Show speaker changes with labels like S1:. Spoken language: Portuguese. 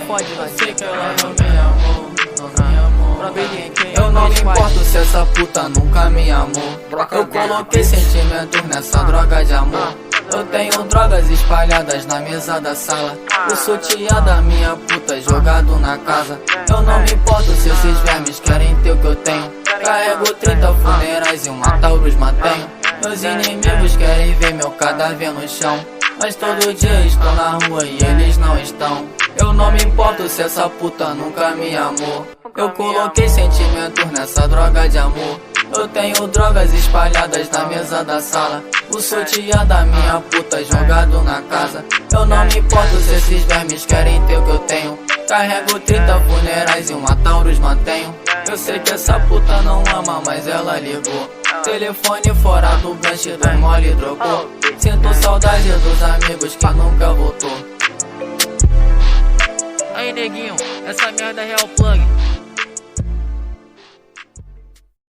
S1: fode, nós.
S2: Sei que ela não me amou, não me amou.
S1: Pra ver quem
S2: Eu não me importo se essa puta nunca me amou. Eu coloquei sentimentos nessa droga de amor. Eu tenho drogas espalhadas na mesa da sala. O sutiã da minha puta jogado na casa. Eu não me importo se esses vermes querem ter o que eu tenho. Carrego 30 funerais e uma Taurus mantenho. Meus inimigos querem ver meu cadáver no chão, mas todo dia estou na rua e eles não estão. Eu não me importo se essa puta nunca me amou. Eu coloquei sentimentos nessa droga de amor. Eu tenho drogas espalhadas na mesa da sala. O sutiã da minha puta jogado na casa. Eu não me importo se esses vermes querem ter o que eu tenho. Carrego 30 funerais e uma Taurus mantenho. Eu sei que essa puta não ama, mas ela ligou. Telefone fora do gancho, do mole trocou. Sinto saudade dos amigos que nunca voltou.
S1: Aí, neguinho, essa merda é real plug.